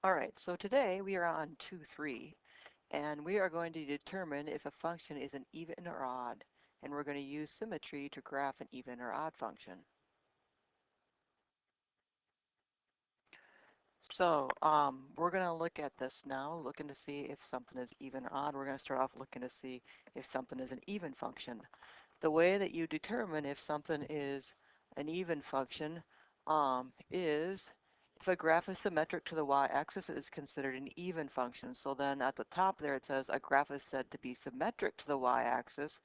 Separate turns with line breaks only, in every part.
All right, so today we are on 2-3, and we are going to determine if a function is an even or odd, and we're going to use symmetry to graph an even or odd function. So we're going to look at this now, looking to see if something is even or odd. We're going to start off looking to see if something is an even function. The way that you determine if something is an even function is if a graph is symmetric to the y-axis, it is considered an even function. So then at the top there it says a graph is said to be symmetric to the y-axis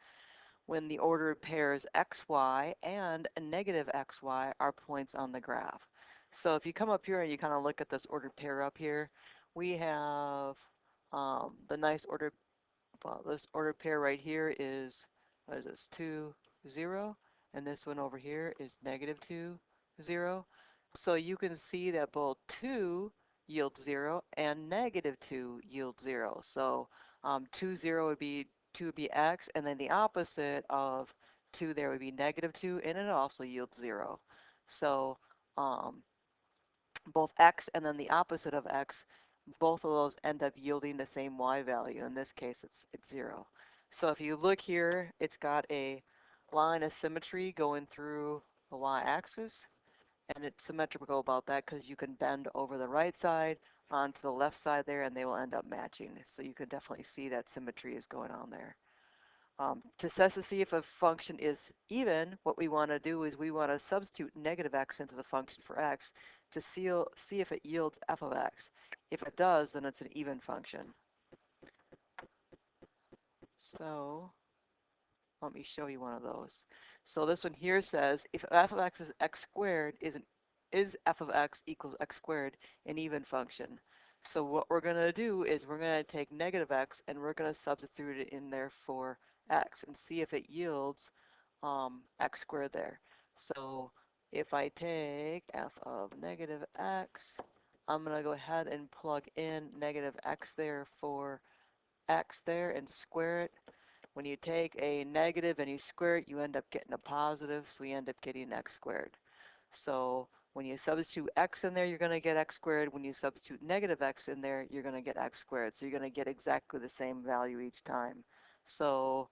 when the ordered pairs xy and a negative xy are points on the graph. So if you come up here and you kind of look at this ordered pair up here, we have the nice ordered, well, this ordered pair right here is, what is this, 2, 0, and this one over here is -2, 0. So you can see that both 2 yields 0 and -2 yields 0. So 2, 0 would be 2 would be x, and then the opposite of 2 there would be -2, and it also yields 0. So um, both x and then the opposite of x, both of those end up yielding the same y value. In this case, it's 0. So if you look here, it's got a line of symmetry going through the y-axis, and it's symmetrical about that because you can bend over the right side onto the left side there, and they will end up matching. So you can definitely see that symmetry is going on there. To test to see if a function is even, what we want to do is we want to substitute negative x into the function for x to see if it yields f of x. If it does, then it's an even function. So let me show you one of those. So this one here says if f of x is x squared, is f of x equals x squared an even function? So what we're going to do is we're going to take negative x and we're going to substitute it in there for x and see if it yields x squared there. So if I take f of negative x, I'm going to go ahead and plug in negative x there for x there and square it. When you take a negative and you square it, you end up getting a positive, so we end up getting x squared. So when you substitute x in there, you're going to get x squared. When you substitute negative x in there, you're going to get x squared. So you're going to get exactly the same value each time. So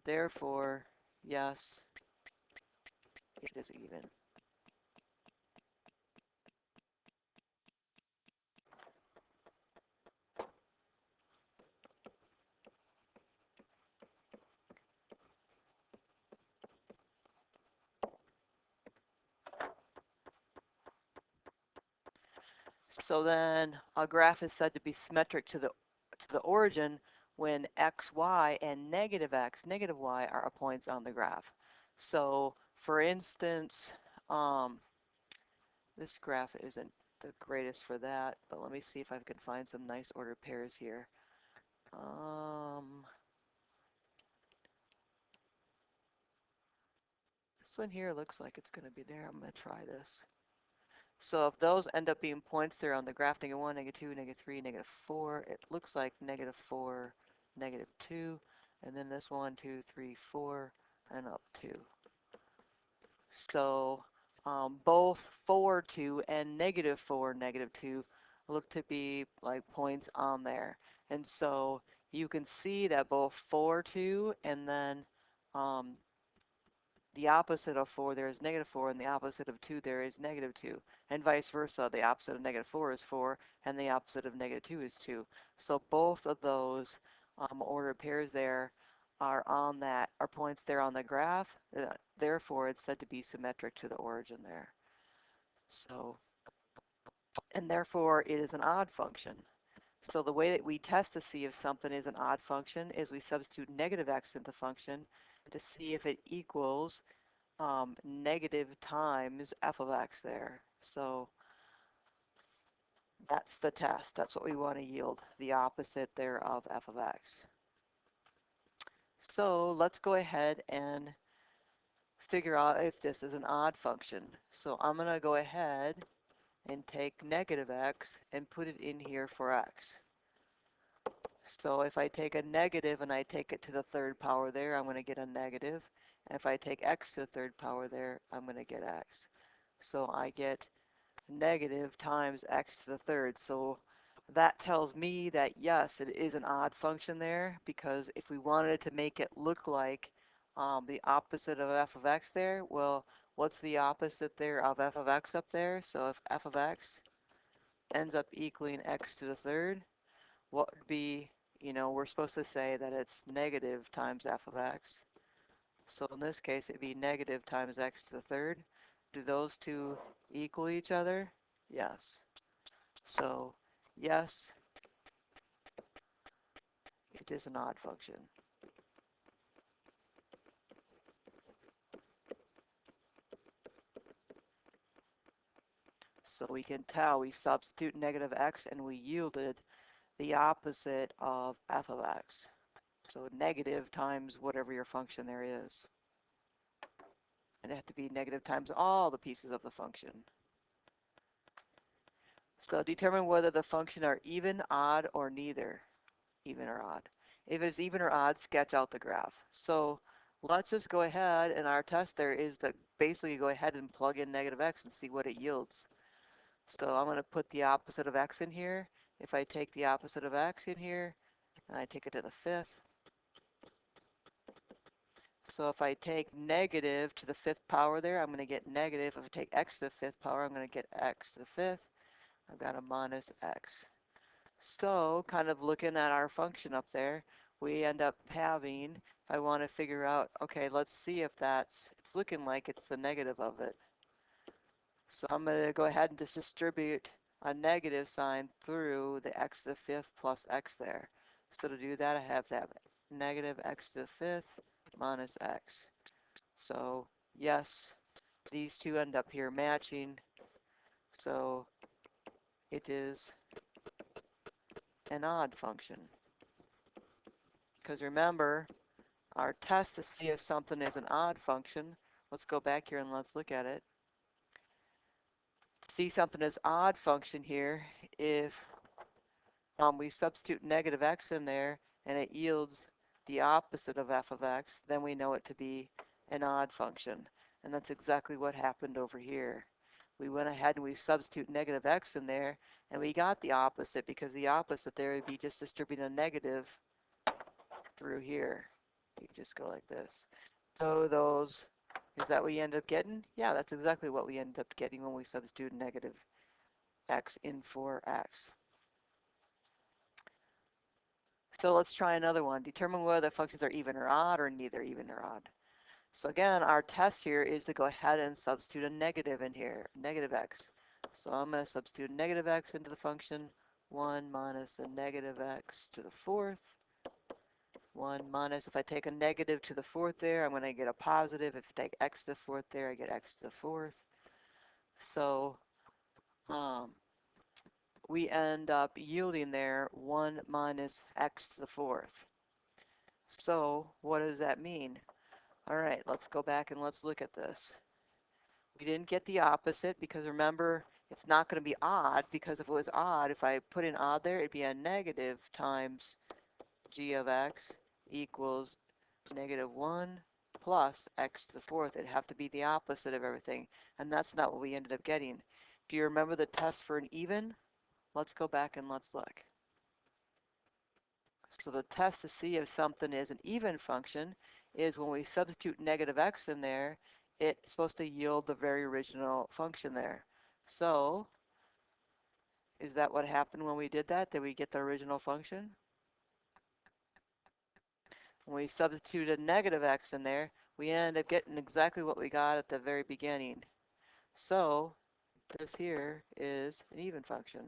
therefore, yes, it is even. So then a graph is said to be symmetric to the origin when x, y, and negative x, negative y are points on the graph. So for instance, this graph isn't the greatest for that, but let me see if I can find some nice ordered pairs here. This one here looks like it's going to be there. I'm going to try this. So if those end up being points there on the graph, -1, -2, -3, -4, it looks like -4, -2, and then this 1, 2, 3, 4, and up 2. So both 4, 2 and -4, -2 look to be like points on there. And so you can see that both 4, 2 and then the opposite of 4 there is -4, and the opposite of 2 there is -2, and vice versa. The opposite of -4 is 4, and the opposite of -2 is 2. So both of those ordered pairs there are points there on the graph. Therefore, it's said to be symmetric to the origin there. So, and therefore, it is an odd function. So the way that we test to see if something is an odd function is we substitute negative x into the function to see if it equals negative times f of x there. So that's the test. That's what we want to yield, the opposite there of f of x. So let's go ahead and figure out if this is an odd function. So I'm going to go ahead and take negative x and put it in here for x. So if I take a negative and I take it to the third power there, I'm going to get a negative. And if I take x to the third power there, I'm going to get x. So I get negative times x to the third. So that tells me that yes, it is an odd function there, because if we wanted to make it look like the opposite of f of x there, well, what's the opposite there of f of x up there? So if f of x ends up equaling x to the third, what would be, we're supposed to say that it's negative times f of x. So in this case, it'd be negative times x to the third. Do those two equal each other? Yes. So yes, it is an odd function. So we can tell we substitute negative x and we yielded the opposite of f of x. So negative times whatever your function there is. And it had to be negative times all the pieces of the function. So determine whether the function are even, odd, or neither. Even or odd. If it's even or odd, sketch out the graph. So let's just go ahead, and our test there is to basically go ahead and plug in negative x and see what it yields. So I'm going to put the opposite of x in here. If I take the opposite of x in here, and I take it to the fifth. So if I take negative to the fifth power there, I'm going to get negative. If I take x to the fifth power, I'm going to get x to the fifth. I've got a minus x. So kind of looking at our function up there, we end up having, if I want to figure out, okay, let's see if it's looking like it's the negative of it. So I'm going to go ahead and just distribute a negative sign through the x to the fifth plus x there. So to do that, I have to have negative x to the fifth minus x. So yes, these two end up here matching. So it is an odd function. Because remember, our test to see if something is an odd function, let's go back here and let's look at it. To see something as odd function here, if we substitute negative x in there and it yields the opposite of f of x, then we know it to be an odd function. And that's exactly what happened over here. We went ahead and we substitute negative x in there and we got the opposite, because the opposite there would be just distributing a negative through here. You just go like this. So those, is that what you end up getting? Yeah, that's exactly what we end up getting when we substitute negative x in for x. So let's try another one. Determine whether the functions are even or odd, or neither even or odd. So again, our test here is to go ahead and substitute a negative in here, negative x. So I'm going to substitute negative x into the function 1 minus a negative x to the fourth. 1 minus, if I take a negative to the fourth there, I'm going to get a positive. If I take x to the fourth there, I get x to the fourth. So we end up yielding there 1 minus x to the fourth. So what does that mean? All right, let's go back and let's look at this. We didn't get the opposite, because remember, it's not going to be odd, because if it was odd, if I put in odd there, it'd be a negative times g of x equals negative 1 plus x to the fourth. It'd have to be the opposite of everything, and that's not what we ended up getting. Do you remember the test for an even? Let's go back and let's look. So the test to see if something is an even function is when we substitute negative x in there, it's supposed to yield the very original function there. So is that what happened when we did that? Did we get the original function? When we substituted negative x in there, we end up getting exactly what we got at the very beginning. So this here is an even function.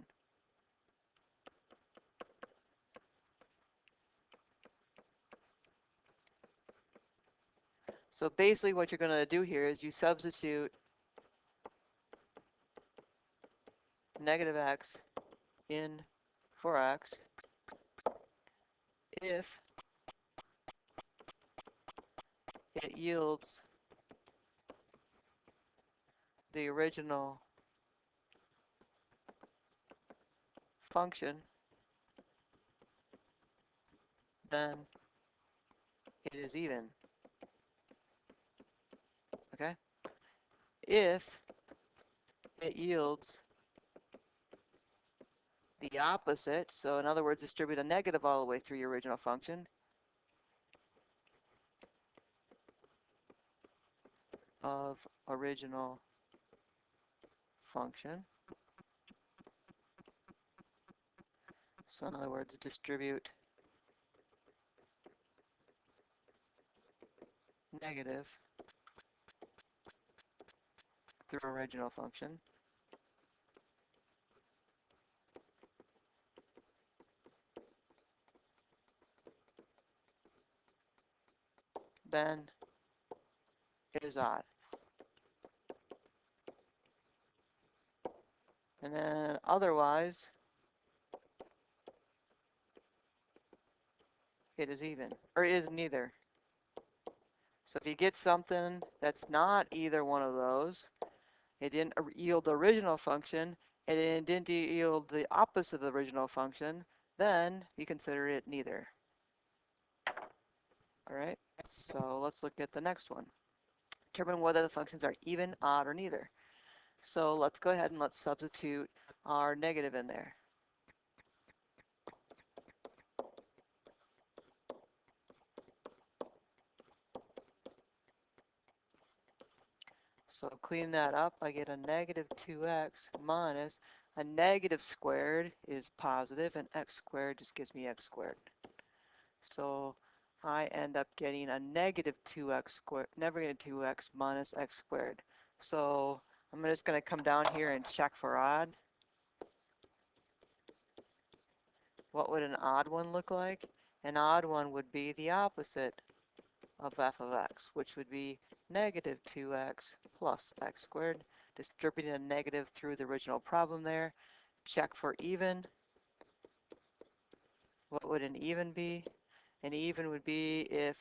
So basically what you're going to do here is you substitute negative x in for x if it yields the original function, then it is even. Okay? If it yields the opposite. So in other words, distribute a negative all the way through your original function of original function. So in other words, distribute negative through original function. Then it is odd. And then otherwise, it is even, or it is neither. So if you get something that's not either one of those, it didn't yield the original function, and it didn't yield the opposite of the original function, then you consider it neither. All right, so let's look at the next one. Determine whether the functions are even, odd, or neither. So let's go ahead and let's substitute our negative in there. So clean that up, I get a negative 2x minus a negative squared is positive, and x squared just gives me x squared. So I end up getting a negative 2x squared, negative 2x minus x squared. So I'm just going to come down here and check for odd. What would an odd one look like? An odd one would be the opposite of f of x, which would be negative 2x plus x squared. Distributing a negative through the original problem there. Check for even. What would an even be? An even would be if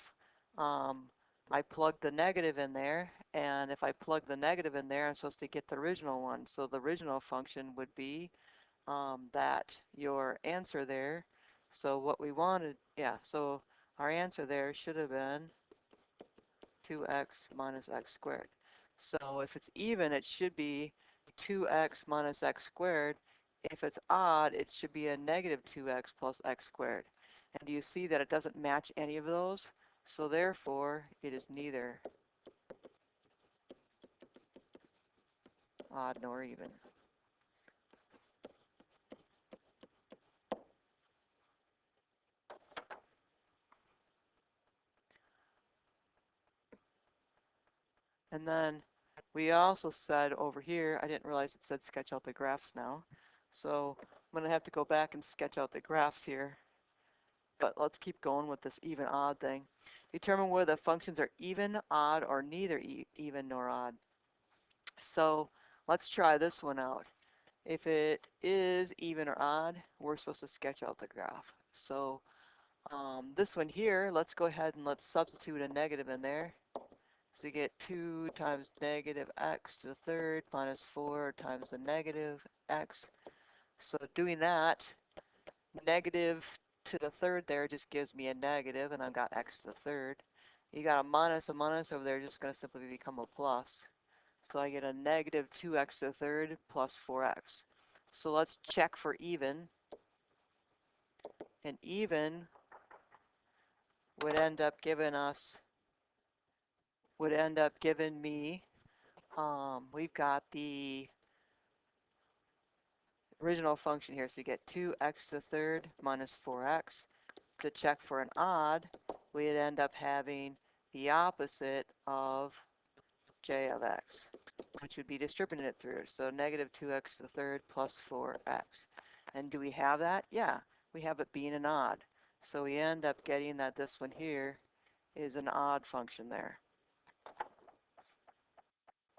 I plug the negative in there, and if I plug the negative in there, I'm supposed to get the original one. So the original function would be that your answer there. So what we wanted, yeah, so our answer there should have been 2x minus x squared. So if it's even, it should be 2x minus x squared. If it's odd, it should be a negative 2x plus x squared. And do you see that it doesn't match any of those? So therefore, it is neither odd nor even. And then we also said over here, I didn't realize it said sketch out the graphs now. So I'm going to have to go back and sketch out the graphs here. But let's keep going with this even odd thing. Determine whether the functions are even, odd, or neither even nor odd. So let's try this one out. If it is even or odd, we're supposed to sketch out the graph. So this one here, let's go ahead and let's substitute a negative in there. So you get 2 times negative x to the third minus 4 times the negative x. So doing that, negative to the third there just gives me a negative, and I've got x to the third. You got a minus over there, just going to simply become a plus. So I get a negative 2x to the third plus 4x. So let's check for even. And even would end up giving me, we've got the original function here. So you get 2x to the third minus 4x. To check for an odd, we'd end up having the opposite of j of x, which would be distributing it through. So negative 2x to the third plus 4x. And do we have that? Yeah, we have it being an odd. So we end up getting that this one here is an odd function there.